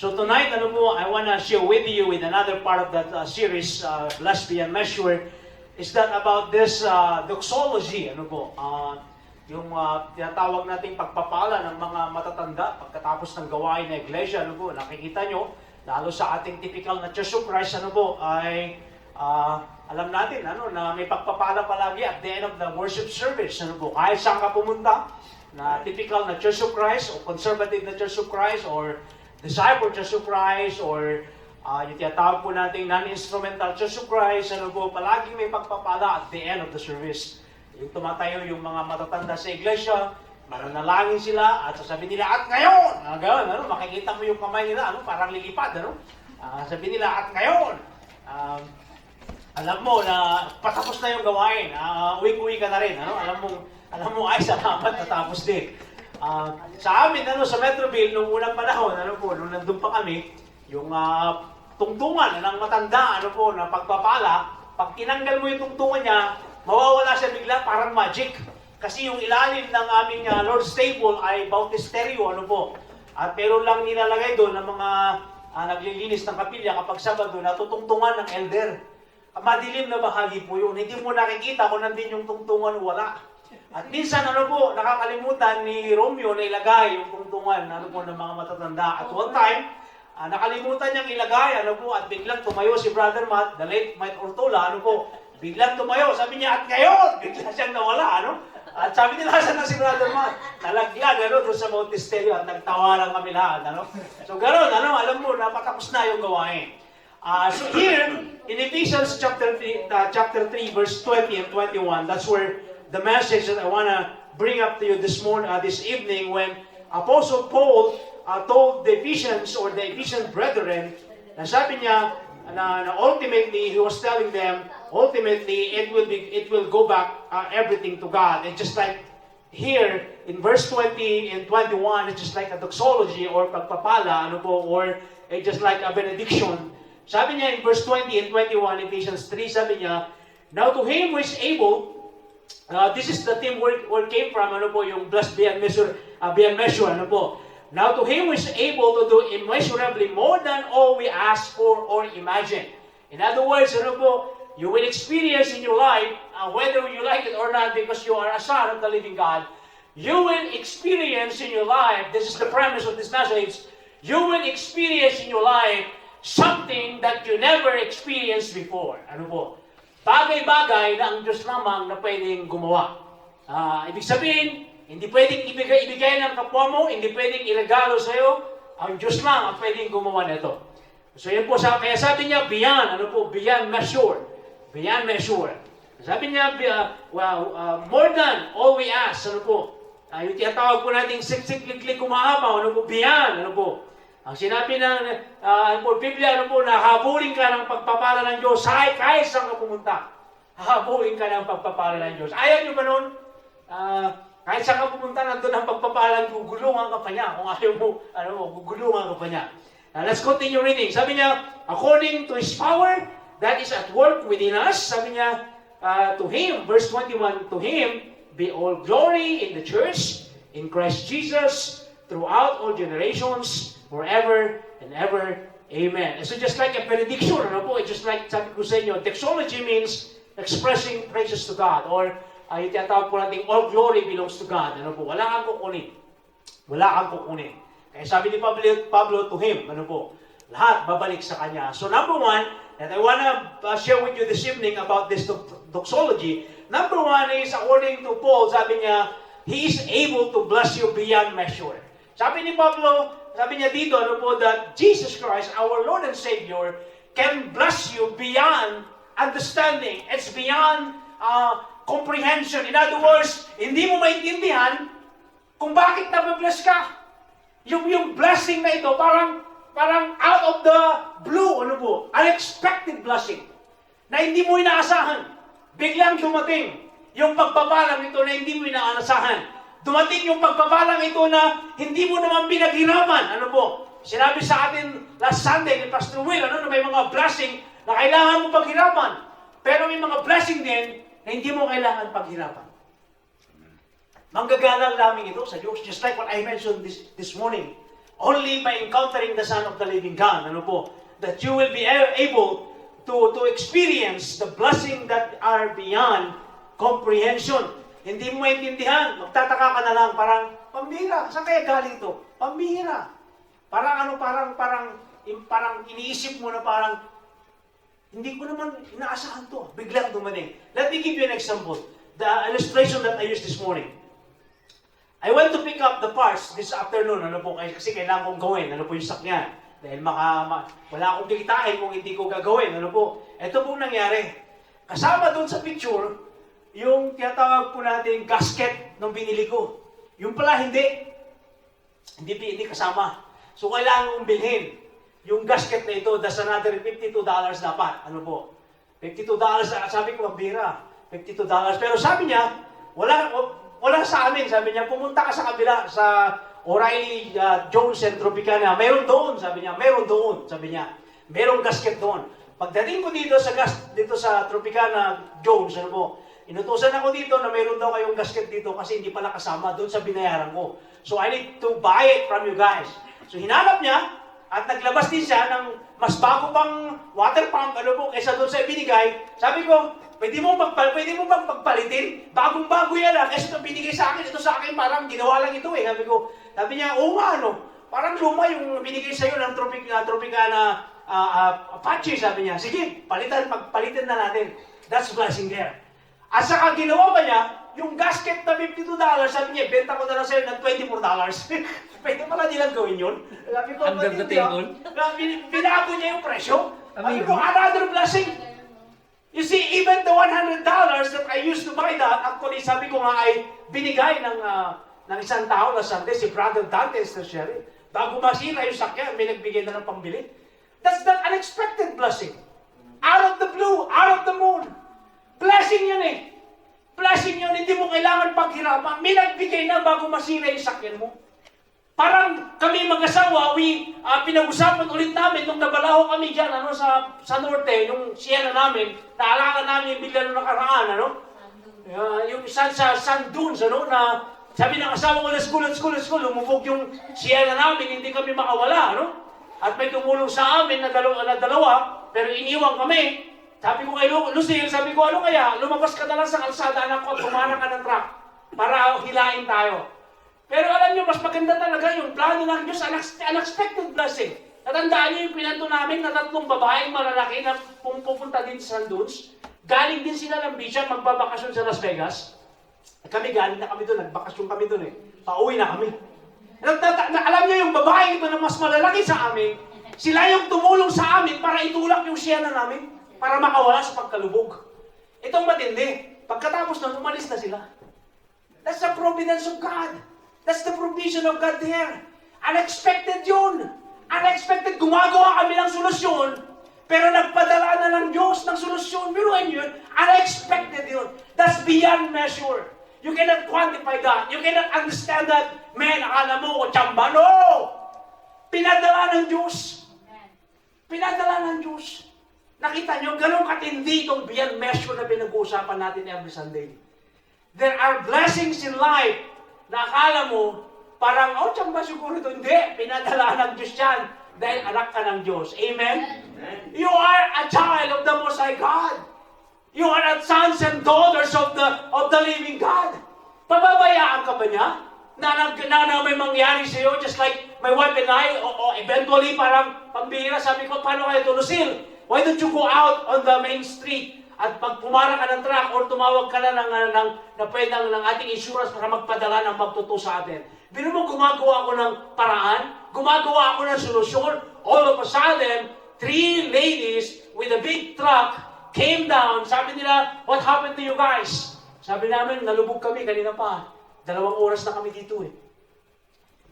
So tonight, I want to share with you with another part of that series, Blessed Beyond Measure, is that about this doxology, yung tinatawag nating pagpapala ng mga matatanda pagkatapos ng gawain ng iglesia, nakikita nyo, lalo sa ating typical na Church of Christ, ay alam natin, na may pagpapala palagi at the end of the worship service, kahit saan ka pumunta, na typical na Church of Christ, o conservative na Church of Christ, or Disciple Church of Christ, or yung tinatawag po natin non-instrumental Church of Christ, palaging may pagpapala at the end of the service. Yung tumatayo yung mga matatanda sa iglesia, mananalangin sila, at sasabihin nila, at ngayon! Gano'n, makikita mo yung kamay nila, parang lilipad, sabihin nila, at ngayon! Alam mo na patapos na yung gawain, uwi-uwi ka na rin, alam mo, ay salamat, natapos din. Sa amin, sa Metroville, nung unang panahon, nung nandun pa kami, yung tungtungan ng matanda, na pagpapala, pag tinanggal mo yung tungtungan niya, mawawala siya bigla, parang magic. Kasi yung ilalim ng aming Lord's Table ay bautisterio, At meron lang nilalagay doon ng mga naglilinis ng kapilya kapag Sabado, natutungtungan ng elder. Madilim na bahagi po yun. Hindi mo nakikita kung nandun yung tungtungan, wala. At minsan, nakakalimutan ni Romeo na ilagay yung tungtungan, ng mga matatanda. At one time, nakalimutan niyang ilagay, at biglang tumayo si Brother Matt, the late Matt Ortola, biglang tumayo. Sabi niya, at ngayon, bigla siyang nawala, At sabi nila, saan na si Brother Matt? Nalagyan, doon sa Bautisterio, at nagtawa lang kami lahat, So, gano'n, alam mo, napatapos na yung gawain. So here, in Ephesians chapter 3, verse 20 and 21, that's where the message that I want to bring up to you this evening, when Apostle Paul told the Ephesians or the Ephesian brethren, na sabi niya na ultimately he was telling them, ultimately it will go back everything to God. And just like here in verse 20 and 21, it's just like a doxology or pagpapala, or just like a benediction. Sabi niya in verse 20 and 21, Ephesians 3, sabi niya, now to him who is able, this is the theme where it came from, yung blessed beyond measure, Now to him who is able to do immeasurably more than all we ask for or imagine. In other words, you will experience in your life, whether you like it or not, because you are a son of the living God, you will experience in your life, this is the premise of this message, you will experience in your life something that you never experienced before. Bagay-bagay na ang Diyos lamang na pwedeng gumawa. Ibig sabihin, hindi pwedeng ibigay ng kapwa mo, hindi pwedeng iregalo sa iyo, ang Diyos lang ang pwedeng gumawa nito. So yun po, kaya sabi niya, beyond, beyond measure. Beyond measure. Sabi niya, more than all we ask, yung tinatawag po natin siksik-liklik kumahaba, beyond, Ang sinabi ng Biblia, na habulin ka ng pagpapala ng Diyos, kahit saan ka pumunta. Habulin ka ng pagpapala ng Diyos. Ayaw nyo ba nun? Kahit saan ka pumunta, nandun ang pagpapala, gugulungan ka pa niya. Kung ayaw mo, gugulungan ka pa niya. Now, let's continue reading. Sabi niya, according to His power that is at work within us, sabi niya, to Him, verse 21, to Him be all glory in the church, in Christ Jesus, throughout all generations, forever and ever. Amen. And so just like a benediction, it's just like sabi ko sa inyo, doxology means expressing praises to God, or yung tinatawag po natin, all glory belongs to God. Wala kang kukunin. Wala kang kukunin. Kaya sabi ni Pablo to him, lahat babalik sa kanya. So number one, that I want to share with you this evening about this doxology, number one is, according to Paul, sabi niya, he is able to bless you beyond measure. Sabi ni Pablo, sabi niya dito, that Jesus Christ, our Lord and Savior, can bless you beyond understanding. It's beyond comprehension. In other words, hindi mo maintindihan kung bakit nababless ka. Yung blessing na ito, parang out of the blue, unexpected blessing, na hindi mo inaasahan. Biglang dumating yung pagpapalang ito na hindi mo inaasahan. Dumating yung pagpapalang ito na hindi mo naman pinaghirapan. Sinabi sa atin last Sunday ni Pastor Will, na may mga blessing na kailangan mo paghirapan. Pero may mga blessing din na hindi mo kailangan paghirapan. Manggagalang lamang ito sa Diyos. Just like what I mentioned this morning. only by encountering the Son of the living God. Ano po? That you will be able to experience the blessing that are beyond comprehension. Hindi mo maintindihan, magtataka ka na lang, parang, pambihira, saan kaya galing to? Pambihira. Parang iniisip mo na parang, hindi ko naman inaasahan to. Biglang dumating. Let me give you an example. The illustration that I used this morning. I went to pick up the parts this afternoon, ano po, kasi kailangan kong gawin, ano po yung sakyan. Dahil wala akong kikitain kung hindi ko gagawin, ano po. Ito po nangyari. Kasama doon sa picture, yung tinatawag po natin gasket nung binili ko. Yung pala hindi kasama. So kailangan kong bilhin. Yung gasket na ito, that's another $52 dapat. Ano po? $52, sabi ko, mabira. $52. Pero sabi niya, wala sa amin. Sabi niya, pumunta ka sa kabila, sa O'Reilly Jones and Tropicana. Meron doon, sabi niya. Meron doon, sabi niya. Merong gasket doon. Pagdating ko dito sa Tropicana Jones, ano po, inutusan ako dito na meron daw kayong gasket dito kasi hindi pala kasama doon sa binayaran ko. So I need to buy it from you guys. So hinanap niya at naglabas din siya ng mas bago pang water pump ano po kaysa doon sa binigay. Sabi ko, pwede mo bang pagpalitin? Bagong-bago yan kasi ito binigay sa akin. Ito sa akin parang ginawa lang ito eh. Sabi niya, oo nga ano. Parang luma yung binigay sa'yo ng Tropicana Apache, sabi niya. Sige, palitin na natin. That's blessing there. At saka ginawa pa niya, yung gasket na $52, sabi niya, benta ko na lang sa'yo ng $24. Pwede pala nilang gawin yun. Sabi ko, under the table? Binago niya yung presyo. Sabi ko, Amigo. another blessing. You see, even the $100 that I used to buy that, actually, sabi ko nga ay binigay ng isang tao na Sunday, si Brother Dante Estracheri. Bago masira yung sakyan, may nagbigay na ng pambili. That's that unexpected blessing. Out of the blue, out of the moon. Blessing yun eh. Blessing yun, hindi mo kailangan paghirapan. May nagbigay na bago masira yung sakyan mo. Parang kami mag-asawa, pinag-usapan ulit namin nung nabalaho kami dyan, sa norte, yung siyena namin, naalakan namin yung bigla nung nakaraan, yung sa Sand Dunes, na sabi ng asawa ko, let's go, lumubog yung siyena namin, hindi kami makawala, At may tumulong sa amin na dalawa, pero iniwan kami. Sabi ko kay Lucille, sabi ko, ano kaya? Lumabas ka na lang sa kalsada, anak ko, at kumana ka ng truck para hilain tayo. Pero alam niyo, mas maganda talaga yung plano ng Diyos, unexpected blessing. Natandaan niyo yung pinanto namin na 3 babaeng malalaki na pupunta din sa Sand Dunes. Galing din sila ng beach, magbabakasyon sa Las Vegas. Kami galing na kami doon, nagbakasyon kami doon eh. Pauwi na kami. Alam niyo yung babae ito na mas malalaki sa amin, sila yung tumulong sa amin para itulak yung siyena namin para makawala sa pagkalubog. Itong matindi. Pagkatapos nun, umalis na sila. That's the providence of God. That's the provision of God there. Unexpected yun. Unexpected. Gumagawa kami ng solusyon, pero nagpadala na ng Diyos ng solusyon. Biruin yun. Unexpected yun. That's beyond measure. You cannot quantify that. You cannot understand that. Man, akala mo, o tsamba. No! Pinadala ng Diyos. Pinadala ng Diyos. Nakita nyo, ganun katindi itong beyond measure na pinag-uusapan natin every Sunday. There are blessings in life na akala mo, parang, tsamba siguro ito. Hindi, pinadala ng Diyos yan dahil anak ka ng Diyos. Amen? Amen? You are a child of the Most High God. You are sons and daughters of the living God. Pababayaan ka ba niya? Na may mangyari sa'yo, just like my wife and I, eventually parang pambihira, sabi ko, paano kayo ito, Lucille? Why don't you go out on the main street at pag pumara ka ng truck or tumawag ka na ng ating insurance para magpadala ng magtuto sa atin? Bino mo, gumagawa ako ng paraan, gumagawa ako ng solusyon. All of a sudden, 3 ladies with a big truck came down. Sabi nila, what happened to you guys? Sabi namin, nalubog kami kanina pa. 2 oras na kami dito eh.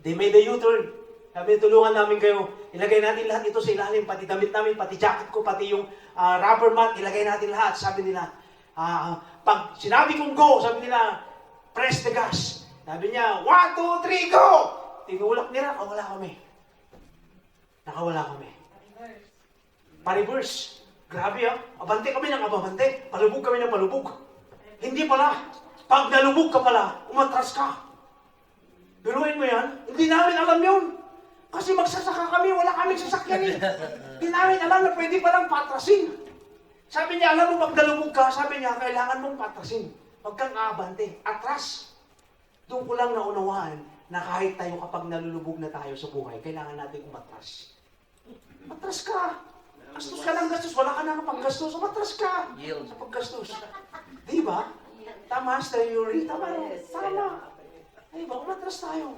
They made a U-turn. Sabi, tulungan namin kayo. Ilagay natin lahat ito sa ilalim, pati damit namin, pati jacket ko, pati yung rubber mat, ilagay natin lahat. Sabi nila, pag sinabi kong go, sabi nila, press the gas. Sabi niya, 1, 2, 3, go! Tinulak nila, nakawala kami. Pa-reverse. Grabe abante kami ng abante, palubog kami ng palubog. Hindi pala. Pag nalubog ka pala, umatras ka. Biruin mo yan, hindi namin alam yun. Kasi magsasaka kami, wala kaming sasakyan eh. Di namin alam na pwede palang patrasin. Sabi niya, alam mo, pag nalubog ka, sabi niya, kailangan mong patrasin. Huwag kang aabante. Atras. Doon ko lang naunawaan na kahit tayo kapag nalulubog na tayo sa buhay, kailangan natin umatras. Matras ka. Gastos ka ng gastos. Wala ka na panggastos. Matras ka sa paggastos. Di ba? Tama, Yuri. Tama. Tama. Di ba? Umatras tayo.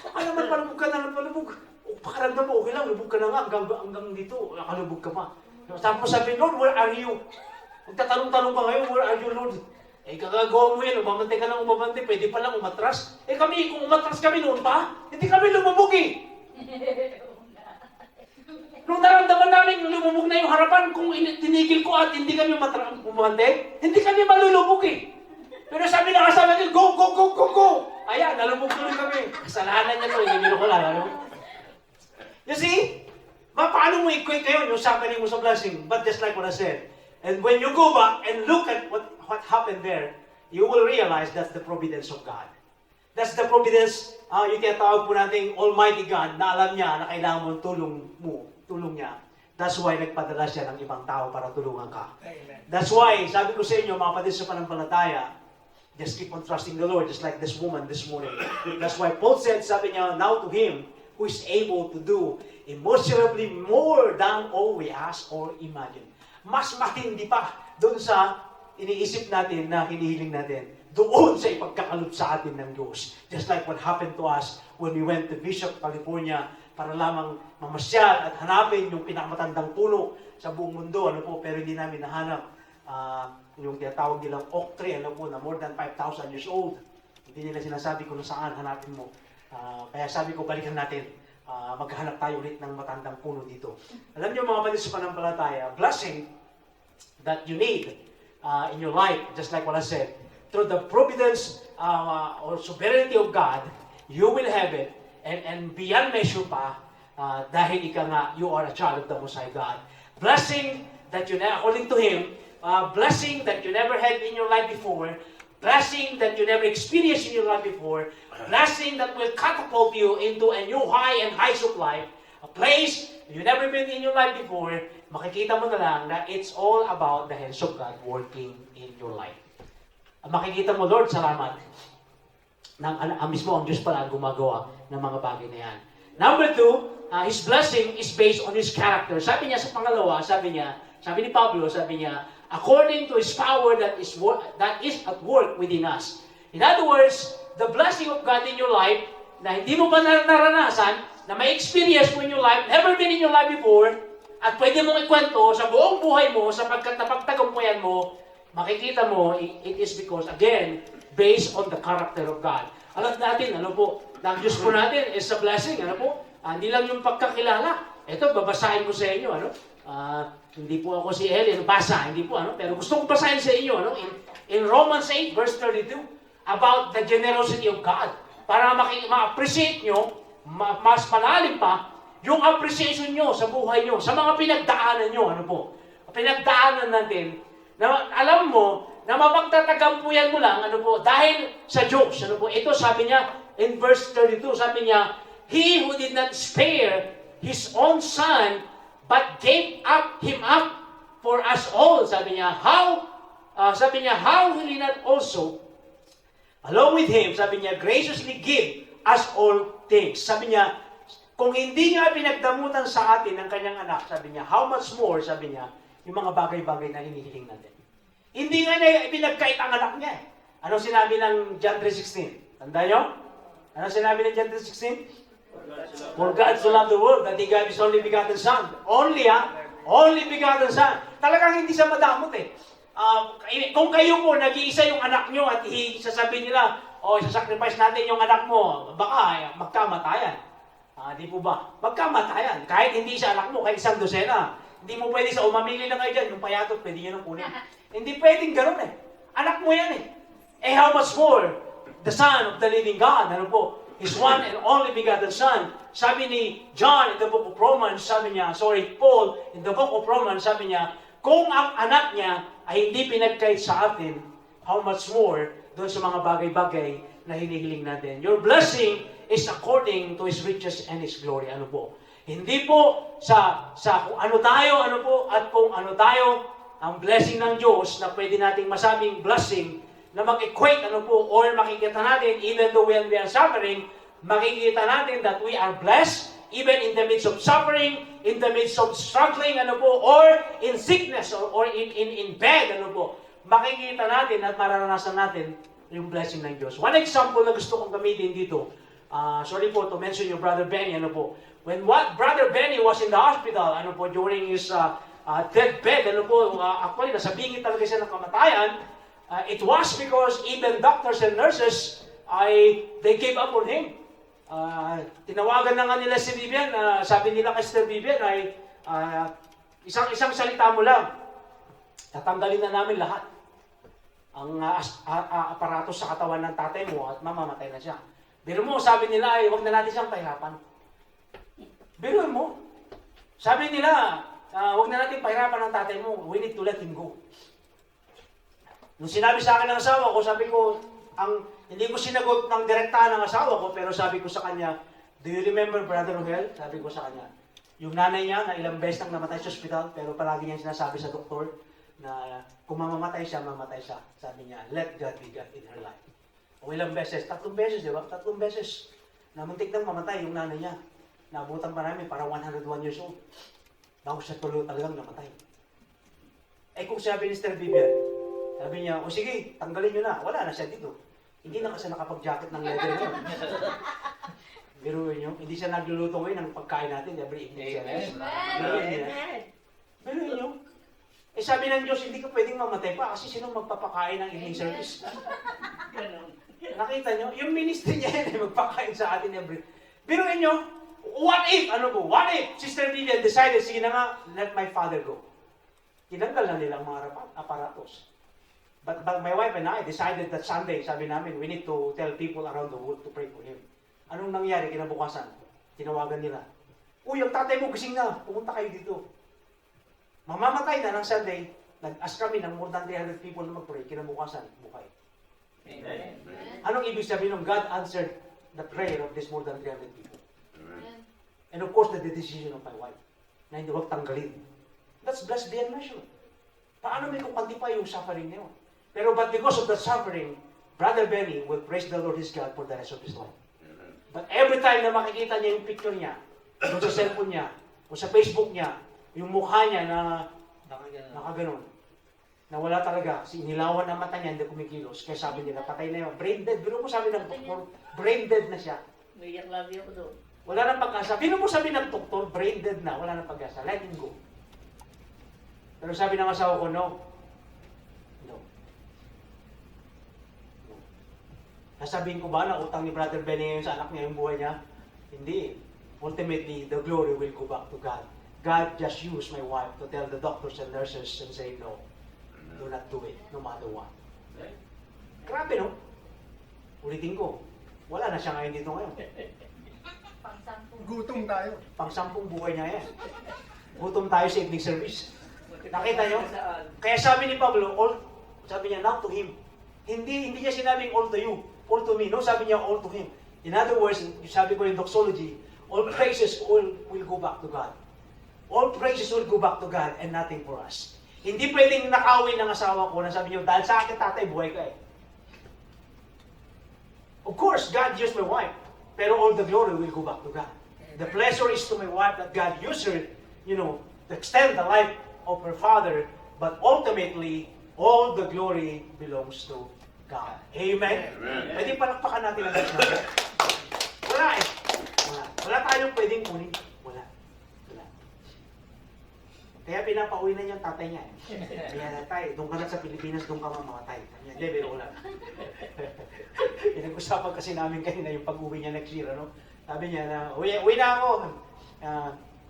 Baka naman palubog ka na ng palubog. O pakaramdam mo, okay lang, lubog ka na nga hanggang dito. Nakalubog ka pa. Tapos sabi, Lord, where are you? Magtatanong-tanong ka ngayon, where are you, Lord? Eh, kagagawa mo yan, umabante ka lang umabante, pwede pa lang umatras. Eh kami, kung umatras kami noon pa, hindi kami lumubog eh. Nung naramdaman namin lumubog na yung harapan, kung tinigil ko at hindi kami umabante, hindi kami malulubog eh. Pero sabi na kasama niya, go, go, go, go, go! Ayan, nalubog tuloy kami. Kasalanan niya to, hindi ko lang, ano? You see? Paano mo equate kayo yung suffering mo sa blessing? But just like what I said, and when you go back and look at what happened there, you will realize that's the providence of God. That's the providence, yung tinatawag po natin Almighty God, na alam niya na kailangan mo tulong niya. That's why nagpadala siya ng ibang tao para tulungan ka. Amen. That's why, sabi ko sa inyo, mga kapatid sa panampalataya, just keep on trusting the Lord, just like this woman this morning. That's why Paul said, sabi niya, now to Him who is able to do immeasurably more than all we ask or imagine. Mas matindi pa doon sa iniisip natin na hinihiling natin. Doon sa ipagkakaloob sa atin ng Diyos. Just like what happened to us when we went to Bishop, California, para lamang mamasyal at hanapin yung pinakamatandang puno sa buong mundo. Ano po, pero hindi namin nahanap. Yung tinatawag nilang oak tree, alam po, na more than 5,000 years old. Hindi nila sinasabi kung saan hanapin mo. Kaya sabi ko, balikan natin. Maghanap tayo ulit ng matandang puno dito. Alam niyo mga kapatid sa panampalataya, blessing that you need in your life, just like what I said, through the providence or sovereignty of God, you will have it, and beyond measure pa, dahil ika nga, you are a child of the Most High God. Blessing that you, according to Him, blessing that you never had in your life before, blessing that you never experienced in your life before, blessing that will catapult you into a new high and heights of life, a place you never been in your life before, makikita mo na lang na it's all about the hands of God working in your life. Makikita mo, Lord, salamat. Mismo ang Diyos pala ang gumagawa ng mga bagay na yan. Number 2, His blessing is based on His character. Sabi niya sa pangalawa, sabi ni Pablo, sabi niya, according to His power that is at work within us. In other words, the blessing of God in your life, na hindi mo pa naranasan, na may experience mo in your life, never been in your life before, at pwede mong ikwento sa buong buhay mo, sapagkat napagtagumpayan mo, makikita mo, it is because, again, based on the character of God. Alam natin, ano po, ang Diyos po natin is a blessing, ano po, hindi lang yung pagkakilala. Ito, babasahin ko sa inyo, ano, hindi po ako si Ellen, basa, hindi po, ano, pero gusto kong basahin sa inyo, ano, in Romans 8, verse 32, about the generosity of God, para ma-appreciate nyo, mas malalim pa, yung appreciation nyo sa buhay nyo, sa mga pinagdaanan nyo, ano po, pinagdaanan natin, na alam mo, na mapagtatagampuyan mo lang, ano po, dahil sa Diyos, ano po, ito sabi niya, in verse 32, sabi niya, He who did not spare His own Son, but gave Him up for us all, sabi niya, how will He not also, along with Him, sabi niya, graciously give us all things. Sabi niya, kung hindi niya pinagdamutan sa atin ng kanyang anak, sabi niya, how much more, sabi niya, yung mga bagay-bagay na hinihiling natin. Hindi nga niya pinagkait ang anak niya. Anong sinabi ng John 3:16? Tanda niyo? Anong sinabi ng John 3:16? For God so loved the world that He gave His only begotten Son. Only begotten Son. Talagang hindi siya madamot eh. Kung kayo po, nag-iisa yung anak nyo at sasabihin nila, sasacrifice natin yung anak mo, baka magkamatayan. Di po ba? Magkamatayan. Kahit hindi siya anak mo, kahit isang dosena. Hindi mo pwede sa umamili lang kayo dyan, yung payatot, pwede nyo nang kunin. Hindi pwedeng ganun eh. Anak mo yan eh. How much more? The Son of the living God, ano po? His one and only begotten Son. Sabi ni John in the book of Romans, Paul in the book of Romans, sabi niya, kung ang anak niya ay hindi pinagkait sa atin, how much more doon sa mga bagay-bagay na hinihiling natin. Your blessing is according to His riches and His glory. Ano po? Hindi po sa kung ano po, at kung ano tayo, ang blessing ng Diyos na pwede nating masabing blessing na mag-equate, ano po, or makikita natin, even though when we are suffering, makikita natin that we are blessed, even in the midst of suffering, in the midst of struggling, ano po, or in sickness, or in bed, ano po, makikita natin at mararanasan natin yung blessing ng Diyos. One example na gusto kong gamitin dito, sorry po to mention yung Brother Benny, ano po, when Brother Benny was in the hospital, ano po, during his deathbed, ano po, actually, nasa bingit talaga siya ng kamatayan, it was because even doctors and nurses, they gave up on him. Tinawagan na nga nila si Vivian, sabi nila kay Sister Vivian ay, isang salita mo lang, tatanggalin na namin lahat ang aparatos sa katawan ng tatay mo at mamamatay na siya. Pero mo, sabi nila ay, huwag na natin siyang pahirapan. Biruin mo. Sabi nila, huwag na natin pahirapan ng tatay mo. We need to let him go. Nung sinabi sa akin ng asawa ko, sabi ko, hindi ko sinagot ng direktahan ng asawa ko, pero sabi ko sa kanya, do you remember Brother Rohel? Sabi ko sa kanya, yung nanay niya na ilang beses nang namatay sa ospital, pero palagi niyang sinasabi sa doktor na kung mamamatay siya, mamatay siya. Sabi niya, let God be God in her life. O ilang beses? 3 beses, di ba? 3 beses. Na muntik nang mamatay yung nanay niya. Naabutan pa namin, parang 101 years old. Bago siya tuloy talagang namatay. Eh kung sabi ni Sister Vivian, sabi niya, o sige, tanggalin niyo na. Wala na siya dito. Hindi na kasi nakapag-jacket ng leather niya. Biruin niyo, hindi siya nagluluto ngayon ng pagkain natin every evening service. Biruin niyo. Eh sabi ng Diyos, hindi ka pwedeng mamatay pa kasi sino magpapakain ng evening service? Nakita niyo, yung ministry niya yan, magpakain sa atin every... Biruin niyo, what if, what if Sister Vivian decided, sige na nga, let my father go. Tinanggal na nila ang mga aparatos. But my wife and I decided that Sunday, sabi namin, we need to tell people around the world to pray for him. Anong nangyari kinabukasan? Tinawagan nila. Uy, ang tatay mo gising na, pumunta kayo dito. Mamamatay na ng Sunday, nag-ask kami ng more than 300 people na mag-pray, kinabukasan, buhay. Amen. Anong ibig sabihin ng God answered the prayer of this more than 300 people? And of course, the decision of my wife, na hindi wag tanggalin. That's blessed beyond measure. Paano may kukanti pa yung suffering niyo? Pero but because of the suffering, Brother Benny will praise the Lord his God for the rest of his life. But every time na makikita niya yung picture niya, o sa cellphone niya, o sa Facebook niya, yung mukha niya na nakaganon, na wala talaga, inilawan ang mata niya, hindi kumikilos. Kaya sabi nila, patay na yun. Brain dead. Bino mo sabi ng doktor, brain dead na siya. May labi ako doon. Wala nang pag-asa. Bino mo sabi ng doktor, brain dead na, wala nang pag-asa. Let him go. Pero sabi ng asawa ko, no. No. No. Nasabihin ko ba na utang ni Brother Benny ngayon sa anak niya yung buhay niya? Hindi. Ultimately, the glory will go back to God. God just used my wife to tell the doctors and nurses and say, no, do not do it, no matter what. Grabe, no? Ulitin ko, wala na siya ngayon dito ngayon. Gutom tayo. Pang-sampung buhay niya yan. Gutom tayo sa evening service. Nakita nyo? Kaya sabi ni Pablo, sabi niya, now to him. Hindi niya sinabing all to you, all to me. No, sabi niya, all to him. In other words, sabi ko yung doxology, all praises will go back to God. All praises will go back to God and nothing for us. Hindi pwedeng nakawin ng asawa ko na sabi niyo, dahil sa akin tatay, buhay ka eh. Of course, God used my wife, pero all the glory will go back to God. The pleasure is to my wife that God used her, to extend the life of her father, but ultimately, all the glory belongs to God. Amen? Amen. Pwede palakpakan natin ang Diyos natin. Wala eh. Wala tayong pwedeng kunin. Wala. Kaya pinapauwi na niya ang tatay niya eh. Kaya tayo, doon ka na sa Pilipinas, doon ka mamamatay. Hindi, pero wala. Pinag-usapan kasi namin kanina yung pag-uwi niya next year, ano? Sabi niya na, uwi na ako.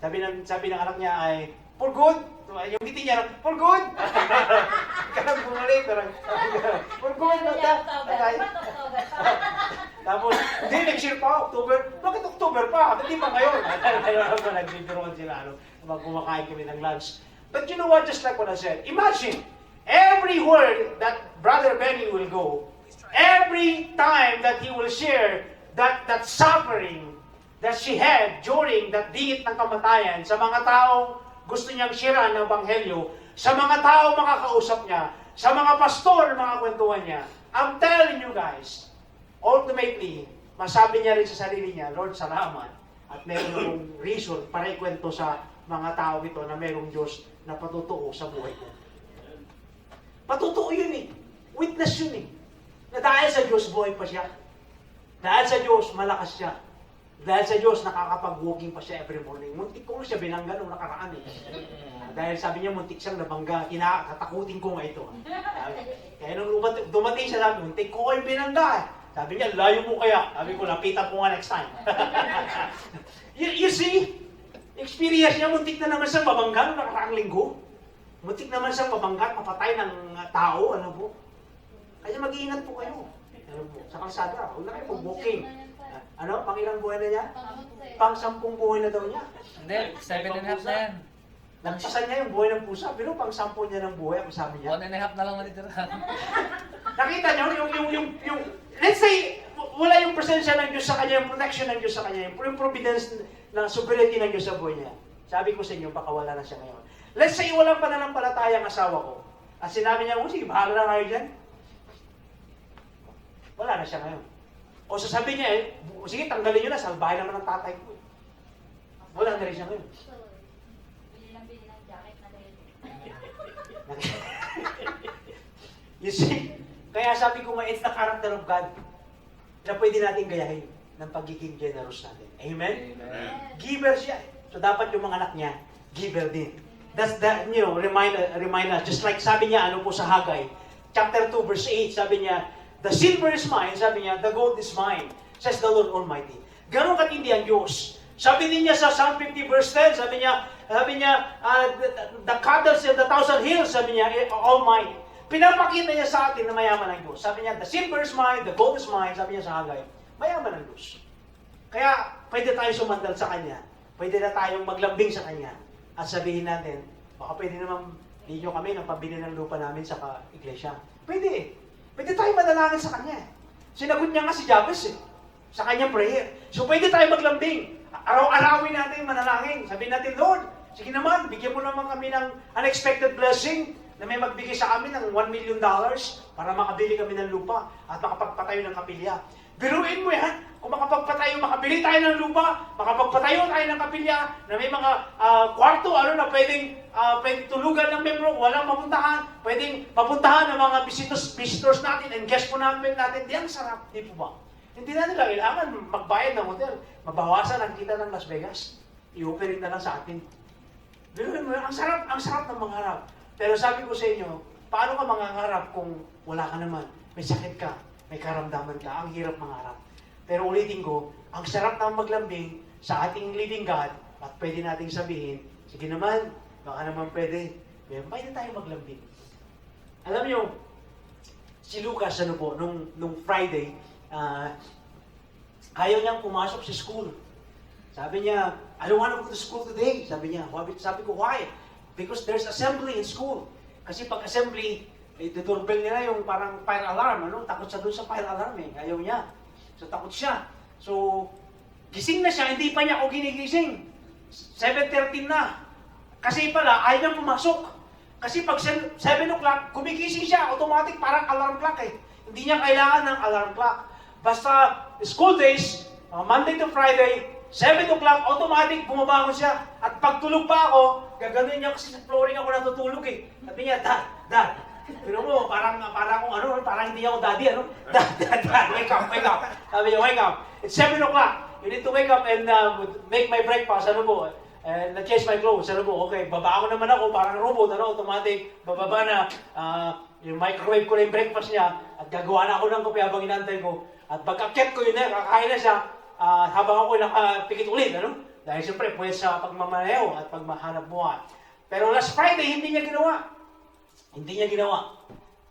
Sabi ng anak niya ay, for good. Yung ngiti niya, for good. Karang bumalik, for good. Tapos, hindi, next year pa, October. Bakit October pa? Hindi pa ngayon. Nagbibiroan sila, kumakain kami ng lunch. But you know what, just like what I said, imagine, every word that Brother Benny will go, every time that he will share that suffering that she had during that dingit ng kamatayan sa mga taong gusto niyang share ng Ebanghelyo, sa mga taong makakausap niya, sa mga pastor na mga kwentuhan niya. I'm telling you guys, ultimately, masabi niya rin sa sarili niya, Lord, salamat. At meron akong reason para ikwento sa mga tao ito na merong Diyos na patutuo sa buhay ko. Patutuo yun eh. Witness yun eh. Na dahil sa Diyos, buhay pa siya. Dahil sa Diyos, malakas siya. Dahil sa Diyos, nakakapag-walking pa siya every morning. Muntik ko siya binangga nung nakaraan eh. Dahil sabi niya, muntik siyang nabangga, kinakatakutin ko nga ito. Kaya nung dumating siya, sabi, muntik ko kayo binangga. Sabi niya, layo mo kaya. Sabi ko, lapitan ko nga next time. you see, experience niya, muntik na naman siyang mabangga nung nakaraang linggo. Muntik naman siyang mabangga at mapatay ng tao, ano po. Kaya mag-iingat po kayo. Ano po, sa kalsada, huwag na kayo mag-walking. Ano, pang ilang buhay na niya? Pang 10 buhay na daw niya. Hindi, 7.5 na yan. Nagpasan niya yung buhay ng pusa, pero pang 10 niya ng buhay, ang sabi niya. 1.5 na lang natitira. Nakita niyo, yung, let's say, wala yung presensya ng Diyos sa kanya, yung protection ng Diyos sa kanya, yung providence ng sovereignty ng Diyos sa buhay niya. Sabi ko sa inyo, baka wala na siya ngayon. Let's say, walang pananampalataya ang asawa ko. At sinabi niya, sige, bahala na kayo dyan. Wala na siya ngayon. O sasabihin niya, sige, tanggalin niyo na, salbahin naman ng tatay ko. Wala na rin siya ngayon. Bili ng jacket na rin. You see? Kaya sabi ko nga, it's the character of God na pwede natin gayahin ng pagiging generous natin. Amen? Amen. Giver siya. So dapat yung mga anak niya, giver din. That's the, remind us. Just like sabi niya, ano po sa Haggai, chapter 2, verse 8, sabi niya, the silver is mine, sabi niya, the gold is mine, says the Lord Almighty. Ganon katindi ang Diyos. Sabi din niya sa Psalm 50 verse 10, sabi niya, the cattle and the 1,000 hills, sabi niya, all mine. Pinapakita niya sa atin na mayaman ang Diyos. Sabi niya, the silver is mine, the gold is mine, sabi niya sa Haggai, mayaman ang Diyos. Kaya, pwede tayo sumandal sa Kanya. Pwede na tayong maglambing sa Kanya. At sabihin natin, baka pwede naman ninyo kami ng pabili ng lupa namin sa iglesia. Pwede. Pwede tayo manalangin sa Kanya. Sinagot niya nga si Jabez sa kanyang prayer. So pwede tayo maglambing. Araw-arawin natin manalangin. Sabihin natin, Lord, sige naman, bigyan mo naman kami ng unexpected blessing na may magbigay sa amin ng $1 million para makabili kami ng lupa at makapagpatayo ng kapilya. Biruin mo yan, kung makabili tayo ng lupa, makapagpatayo tayo ng kapilya na may mga kwarto, na pwedeng tulugan ng membro, walang mapuntahan, pwedeng mapuntahan ng mga visitors natin and guest po natin, diyan sarap, di po ba? Hindi na nila kailangan magbayad ng hotel, mabawasan ang kita ng Las Vegas, i-operate na lang sa atin. Biruin mo yan, ang sarap ng mangarap. Pero sabi ko sa inyo, paano ka mangangarap kung wala ka naman, may sakit ka, may karamdaman ka, ang hirap mangarap. Pero ulitin ko, ang sarap ng maglambing sa ating living God at pwede nating sabihin, sige naman, baka naman pwede tayo maglambing. Alam niyo, si Lucas, nung Friday, ayaw niyang pumasok sa school. Sabi niya, I don't want to go to school today. Sabi niya, sabi ko, why? Because there's assembly in school. Kasi pag assembly, doorbell nila yung parang fire alarm, Takot siya doon sa fire alarm Ayaw niya. So takot siya. So, gising na siya, hindi pa niya ako ginigising. 7:13 na. Kasi pala, ayaw niyang pumasok. Kasi pag 7 o'clock, gumigising siya, automatic parang alarm clock Hindi niya kailangan ng alarm clock. Basta school days, Monday to Friday, 7 o'clock, automatic bumabangon siya. At pag tulog pa ako, gagano'n niya kasi sa flooring ako natutulog Sabi niya, Dad. Pero mo, parang hindi ako daddy, Dad, wake up. Sabi niya, wake up. It's 7 o'clock. You need to wake up and make my breakfast, and change my clothes, okay, baba naman ako, parang robot, automatic, bababa na, yung microwave ko na yung breakfast niya, at gagawa na ako ng kape habang inantay ko, at pagka-ket ko yun kakain na siya, habang ako nakapikit ulit, Dahil siyempre, pwede sa pagmamaneho at pagmahanap buhay. Pero last Friday, hindi niya ginawa.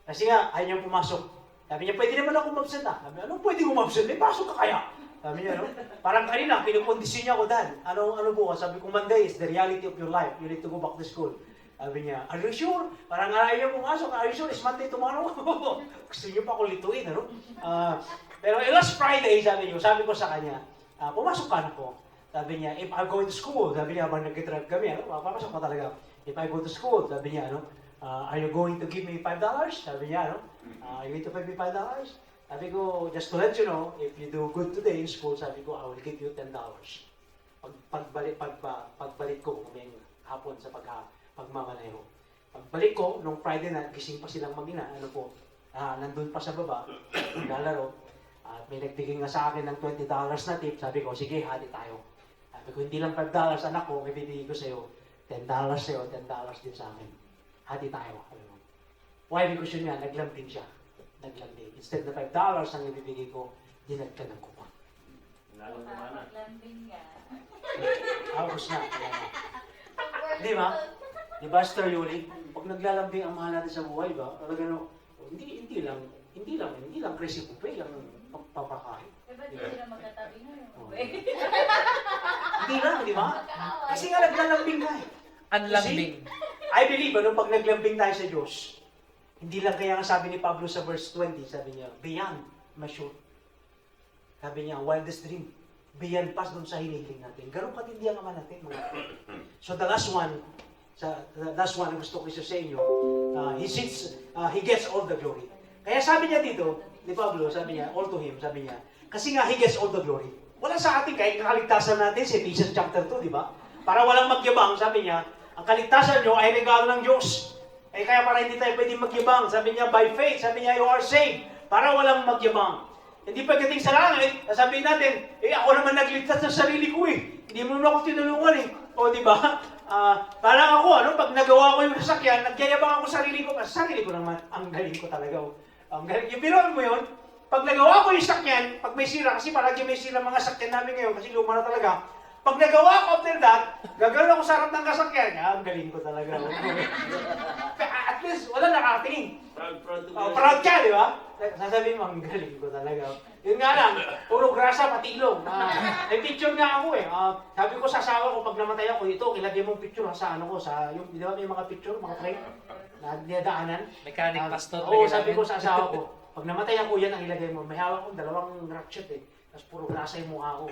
Kasi nga, ayaw niyang pumasok. Sabi niya, pwede naman ako umabsent Sabi niya, pwede umabsent? Pasok ka kaya. Sabi niya, Parang kanina, pinukondisyon niya ako, Dad. Ano bukas? Sabi ko, Monday is the reality of your life. You need to go back to school. Sabi niya, are you sure? Parang ayaw niya pumasok. Are you sure? It's Monday tomorrow? Gusto niyo pa ako lituin, Pero last Friday, sabi ko sa kanya, pumasok ka na ko. Sabi niya, if I'm going to school, sabi niya, habang nag-drive kami, papasok ko talaga. If I go to school, sabi niya, are you going to give me $5? Sabi niya, are you going to pay me $5? Sabi ko, just to let you know, if you do good today in school, sabi ko, I will give you $10. Pagbalik ko, kumayang hapon sa pagmamaneho. Pagbalik ko, nung Friday na, gising pa silang mag-ina, nandun pa sa baba, naglalaro. At may nagbigay nga sa akin ng $20 na tip. Sabi ko, sige, hati tayo. Sabi ko, hindi lang $5, anak ko, may bibigay ko sa'yo. $10 sa'yo, $10 din sa akin. Hati tayo. Why? Because yun nga, naglambing siya. Naglambing. Instead na $5 ang ibibigay ko, dinagkan ng kupon. Maglambing ka. Tapos na. Di ba? Di ba, Sir Yuli? Pag naglalambing ang mahal natin sa buhay, ba? Talaga hindi lang crazy buffet ang papakain. Eh, ba't hindi na magkatabi ngayon? Hindi lang, di ba? Kasi nga naglalambing ka eh. Unlambing. I believe, pag naglambing tayo sa Diyos, hindi lang kaya nga sabi ni Pablo sa verse 20, sabi niya, beyond measure. Sabi niya, wildest dream. Beyond past dun sa hinihiling natin. Ganun katindi ang ama natin, mga kapatid. So the last one ang gusto ko sa inyo, he gets all the glory. Kaya sabi niya dito, ni Pablo, sabi niya, all to him, sabi niya, kasi nga he gets all the glory. Wala sa atin kahit kakaligtasan natin sa Ephesians chapter 2, di ba? Para walang magyabang, sabi niya, ang kaligtasan nyo ay regalo ng Diyos. Kaya para hindi tayo pwedeng magyabang, sabi niya, by faith, sabi niya, you are saved. Para walang magyabang. Hindi pagdating sa langit, sabihin natin, ako naman nagligtas sa sarili ko eh. Hindi mo naman ako tinulungan eh. O, di ba? Parang ako, pag nagawa ko yung sasakyan, nagyayabang ako sa sarili ko naman, ang galing ko talaga. Ang galing. Yung biruan mo yun, pag nagawa ko yung sakyan, pag may sira, kasi palagi may sira mga sakyan namin ngayon, kasi luma na talaga, pag nagawa ko after that, gagawin ako sa harap ng kasakyan, ang galing ko talaga. At least, wala nakatingin. Proud ka, di ba? Sasabihin mo, ang galing ko talaga. Yun nga lang, puro grasa, pati ilong. May picture nga ako eh. Sabi ko sa asawa ko, pag namatay ako, ito, ilagay mong picture sa ano ko, yung, di ba may mga picture, mga frame, na dinadaanan. Mechanic pastor. Oo, sabi ko sa asawa ko, pag namatay ako, yan ang ilagay mo. May hawak ko, 2 ratchet eh. Tapos puro grasa yung mukha ko.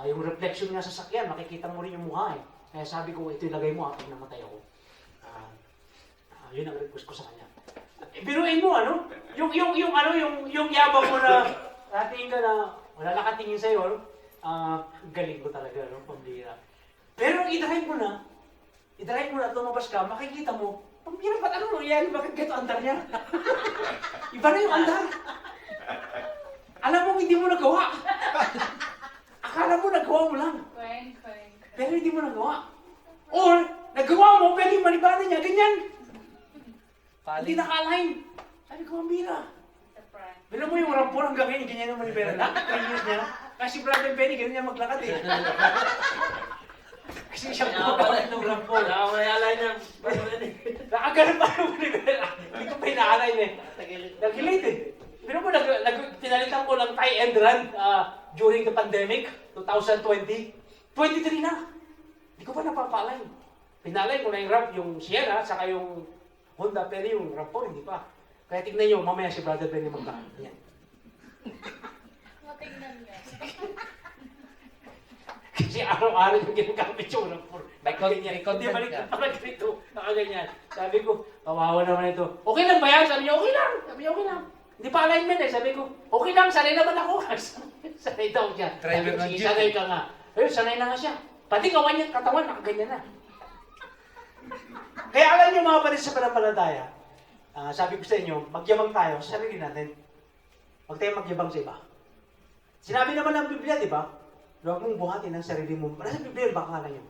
Yung reflection nga sa sakyan, makikita mo rin yung mukha eh. Kaya sabi ko, ito ilagay mo pag namatay ako. Yun ang request ko sa kanya. Biruin mo, yung yabang mo na natingin ka na wala nakatingin sa'yo, galing ko talaga, pambira. Pero i-drive mo na at lumabas ka, makikita mo, pambira, ba't ano nangyari? Bakit ganito andar niya? Iba na yung andar. Alam mo, hindi mo nagawa. Akala mo, nagawa mo lang. Pero hindi mo nagawa. Or, nagawa mo, pero yung manibana niya, ganyan. Hindi naka-align. Sabi ko, mambira. Bila mo yung rampor hanggang ngayon, ganyan yung manibana na. 3 years niya. Kasi Brother Benny, ganyan niya maglakad eh. Kasi siya po gawin ng rampor. Nakamayalay niya. Nakagalan pa yung manibana. Hindi ko pa inaalay eh. Nag-relate eh. Pero mo, pinalitan ko lang tie and run during the pandemic, 2020. 23 na. Hindi ko pa napapalay. Pinalay ko na yung ramp, yung Sienna, saka yung Honda, pero yung ramp po, hindi pa. Kaya tignan nyo, mamaya si Brother Benny magkakaroon. Yan. Matignan nga. Kasi araw-araw yung ginagamit yung ramp. May Nakaganyan. content Hindi balik ka. na pala dito. Nakaganyan. Sabi ko, kawawa naman ito. Okay lang ba yan? Sabi niya, okay lang. Sabi niya, okay lang. Hindi pa alignment eh. Sabi ko, okay lang, sanay naman ako. Sanay daw siya. Driver ng Sige, jeep. sanay ka nga. Ayun, sanay na nga siya. Pati katawan, nakaganyan na. Kaya alam niyo mga kapatid sa pananampalataya, sabi ko sa inyo, magyabang tayo sa sarili natin. Huwag tayong magyabang sa iba. Sinabi naman ng Biblia, di ba? Huwag mong buhatin ang sarili mo. Wala sa Biblia, baka na yun.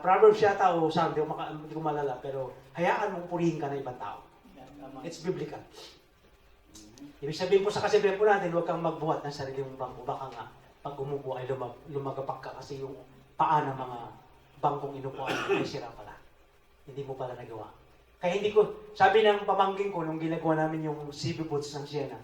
Proverbs yata o Psalm, hindi ko malala, pero hayaan mong purihin ka ng ibang tao. It's biblical. Ibig sabihin po sa kasibihan po natin, huwag kang magbuhat ng sarili mong bangko. Baka nga, pag umupo ay lumagapak ka kasi yung paa ng mga bangkong inupuan ay sira pala. Hindi mo pala nagawa. Kaya hindi ko, sabi ng pamangking ko nung ginagawa namin yung CB boots ng Sienna,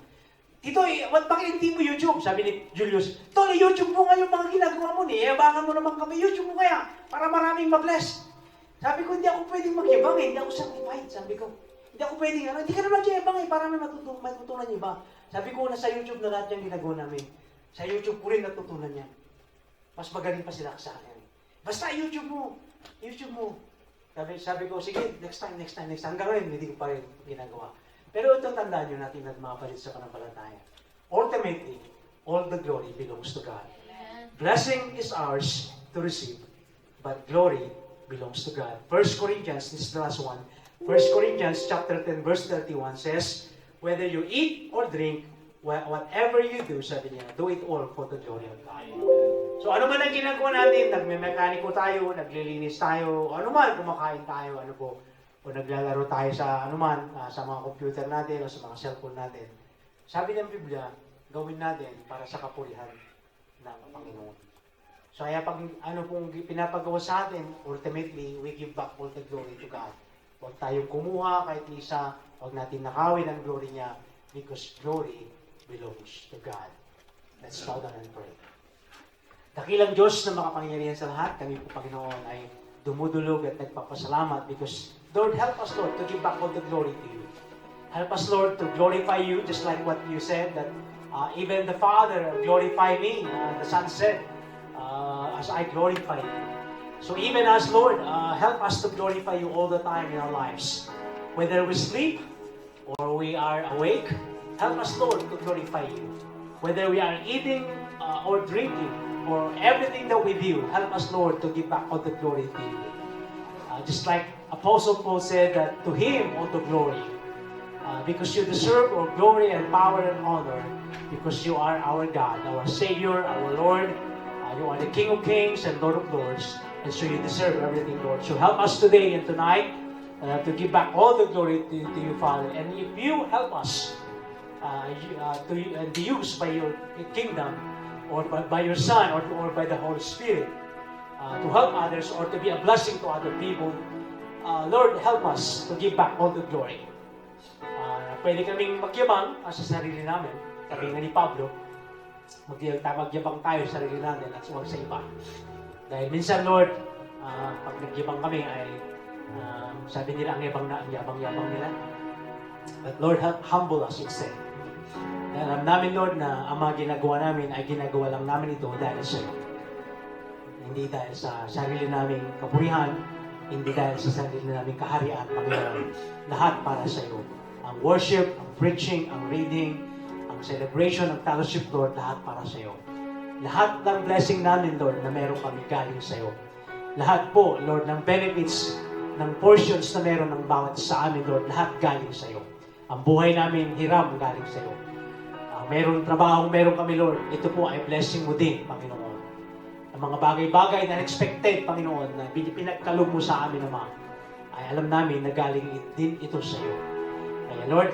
Tito, bakit hindi mo YouTube? Sabi ni Julius, Tol, YouTube mo nga yung mga ginagawa mo. Iabangan mo naman kami, YouTube mo kaya, para maraming ma-bless. Sabi ko, hindi ako pwedeng magyabang eh, hindi ako certified. Sabi ko, Hindi ako pwedeng, hindi ka naman magyayabang eh, para may matutunan yung iba. Sabi ko, nasa YouTube na lahat yung ginagawa namin. Sa YouTube ko rin natutunan yan. Mas magaling pa sila sa akin. Basta YouTube mo. YouTube mo. Sabi ko, sige, next time. Hanggang ngayon, hindi ko pa rin ginagawa. Pero ito tandaan nyo natin at mga palit sa panampalataya. Ultimately, all the glory belongs to God. Blessing is ours to receive, but glory belongs to God. 1 Corinthians, this is the last one. 1 Corinthians chapter 10, verse 31 says, whether you eat or drink, whatever you do, sabi niya, do it all for the glory of God. So ano man ang ginagawa natin, nagme-mekaniko tayo, naglilinis tayo, ano man, kumakain tayo, ano po, o naglalaro tayo sa ano man, sa mga computer natin o sa mga cellphone natin. Sabi ng Biblia, gawin natin para sa kapurihan ng Panginoon. So kaya pag ano pong pinapagawa sa atin, ultimately, we give back all the glory to God. Huwag tayong kumuha kahit isa, huwag natin nakawin ang glory niya because glory belongs to God. Let's bow down and pray. Dakilang Diyos na makapangyarihan sa lahat, kami po Panginoon ay dumudulog at nagpapasalamat because Lord, help us Lord to give back all the glory to you. Help us Lord to glorify you just like what you said that even the Father glorify me. The Son said, as I glorify you. So even as Lord, help us to glorify you all the time in our lives. Whether we sleep or we are awake, help us Lord to glorify you. Whether we are eating or drinking or everything that we do, help us Lord to give back all the glory to you. Just like Apostle Paul said that to Him all the glory. Because you deserve all glory and power and honor because you are our God, our Savior, our Lord. You are the King of Kings and Lord of Lords. And so you deserve everything, Lord. So help us today and tonight to give back all the glory to you, Father. And if you help us to be used by your kingdom or by your Son or by the Holy Spirit to help others or to be a blessing to other people, Lord, help us to give back all the glory. Pwede kaming magyabang sa sarili namin. Sabi nga ni Pablo, magyabang tayo sa sarili natin at huwag sa iba. Dahil minsan, Lord, pag nagyabang kami ay sabi nila ang yabang nila. But Lord, humble us instead. Dahil alam namin, Lord, na ang mga ginagawa namin ay ginagawa lang namin ito dahil sa iyo. Hindi dahil sa sarili naming kapurihan, hindi dahil sa sarili naming kaharian, Panginoon. Lahat para sa iyo. Ang worship, ang preaching, ang reading, ang celebration, ang fellowship, Lord, lahat para sa iyo. Lahat ng blessing namin, Lord, na meron kami galing sa iyo. Lahat po, Lord, ng benefits, ng portions na meron ng bawat sa amin, Lord, lahat galing sa iyo. Ang buhay namin, hiram galing sa iyo. Meron trabaho, meron kami, Lord. Ito po ay blessing mo din, Panginoon. Ang mga bagay-bagay na unexpected, Panginoon, na pinagkalog mo sa amin, Ama, ay alam namin na galing din ito sa iyo. Kaya, Lord,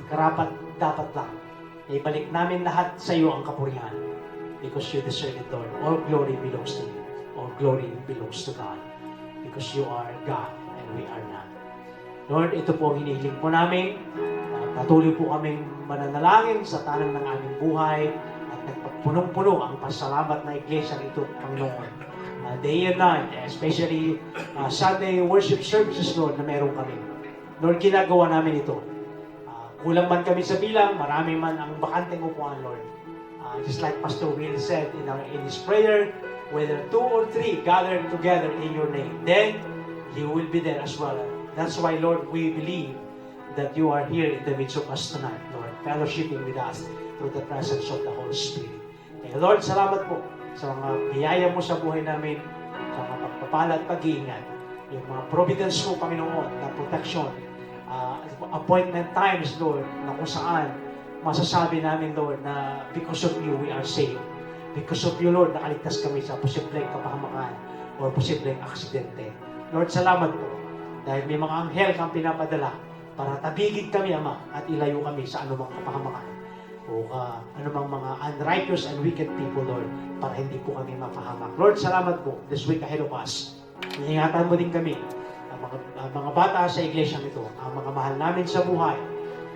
karapat dapat lang na ibalik namin lahat sa iyo ang kapurihan. Because you deserve it, Lord. All glory belongs to you. All glory belongs to God. Because you are God and we are not. Lord, ito po ang hinihiling po namin. Patuloy po kaming mananalangin sa tanang ng aming buhay at nagpapunong-puno ang pasalamat na iglesia ito, Panginoon. Day and night, especially Sunday worship services, Lord, na meron kami. Lord, ginagawa namin ito. Kulang man kami sa bilang, marami man ang bakanteng upuan, Lord. Just like Pastor Will said in his prayer, whether 2 or 3 gathered together in your name, then you will be there as well. That's why, Lord, we believe that you are here in the midst of us tonight, Lord, fellowshipping with us through the presence of the Holy Spirit. And Lord, salamat po sa mga biyaya mo sa buhay namin, sa mga pagpapala at pag-iingat, yung mga providence mo, Panginoon, na protection, appointment times, Lord, na kung saan masasabi namin, Lord, na because of you, we are saved. Because of you, Lord, nakaligtas kami sa posibleng kapahamakan o posibleng aksidente. Lord, salamat po. Dahil may mga anghel kang pinapadala para tabigin kami, Ama, at ilayo kami sa anumang kapahamakan o anumang mga unrighteous and wicked people, Lord, para hindi po kami mapahamak. Lord, salamat po this week ahead of us. Iingatan mo din kami, ang mga bata sa iglesia nito, ang mga mahal namin sa buhay,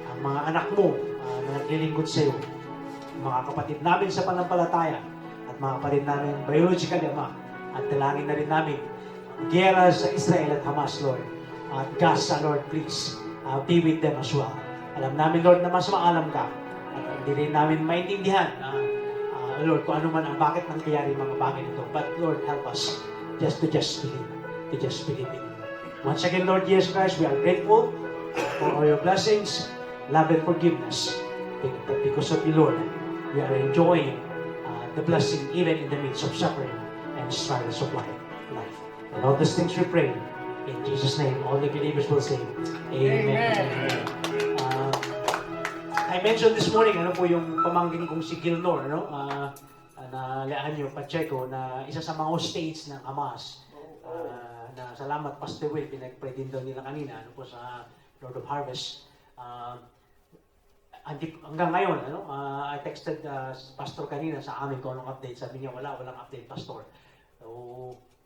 ang mga anak mo na naglilingkod sa iyo, mga kapatid namin sa panampalataya, at mga kapatid namin biological, Ama, at dalangin na rin namin gera sa Israel at Hamas, Lord, at Gaza, Lord, please. be with them as well. Alam namin, Lord, na mas maalam ka. At hindi rin namin maintindihan, Lord, kung ano man ang bakit nangyayari mga bagay nito. But Lord, help us just believe. To just believe in you. Once again, Lord Jesus Christ, we are grateful for all your blessings, love and forgiveness. That because of you, Lord, we are enjoying the blessing even in the midst of suffering and struggles of life. And all these things we pray in Jesus' name. All the believers will say, Amen. I mentioned this morning, ano po yung pamangkin kong si Gilnor, no? Na Leanyo Pacheco, na isa sa mga states ng Hamas. Na salamat, Pastor Will, pinag-pray din daw nila kanina, ano po sa Lord of Harvest. Hanggang ngayon, ano, I texted Pastor kanina sa amin kung anong update. Sabi niya, walang update, Pastor. So,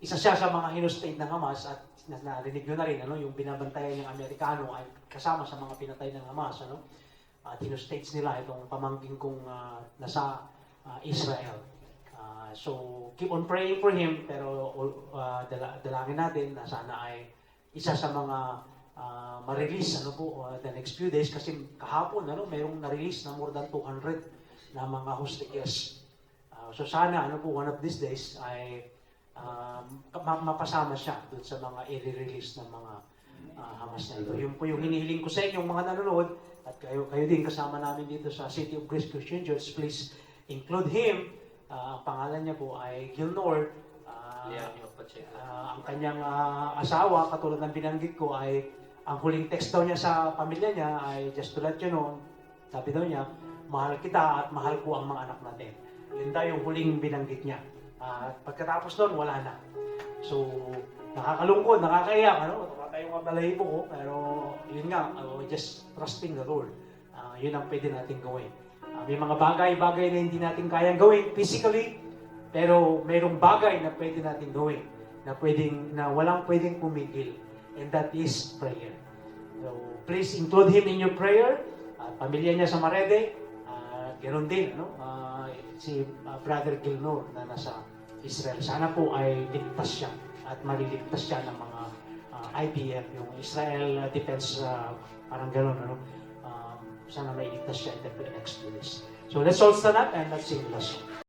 isa siya sa mga hinustate ng Hamas at narinig nyo na rin, ano, yung binabantayan ng Amerikano ay kasama sa mga pinatay ng Hamas, ano. At hinustates nila itong pamangkin kong nasa Israel. So, keep on praying for him, pero dalangin natin na sana ay isa sa mga ma-release ano po, the next few days, kasi kahapon ano, mayroong na-release na more than 200 na mga hostages. So sana ano po, one of these days ay mapasama siya dun sa mga i-release ng mga Hamas na ito. Yun po yung hinihiling ko sa inyong mga nanonood, at kayo din kasama namin dito sa City of Grace Christian Church, please include him. Ang pangalan niya po ay Gilnor. Ang kanyang asawa, katulad ng binanggit ko, ay ang huling text daw niya sa pamilya niya ay just to let you know, sabi daw niya, mahal kita at mahal ko ang mga anak natin. Yun daw yung huling binanggit niya. Pagkatapos doon, wala na. So, nakakalungkot, nakakaiyak, ano? Tumatay yung balahibo ko, pero yun nga, just trusting the Lord. Yun ang pwede natin gawin. May mga bagay-bagay na hindi natin kayang gawin physically, pero mayroong bagay na pwede natin gawin na walang pwedeng pumigil, and that is prayer. So, please include him in your prayer. Pamilya niya sa Marede, ganoon din, no? Si Brother Gilnor na nasa Israel. Sana po ay ligtas siya at maliligtas siya ng mga IDF, yung Israel Defense, parang gano'n, ano? Sana may ligtas siya in the next few days. So let's all stand up and let's sing the song.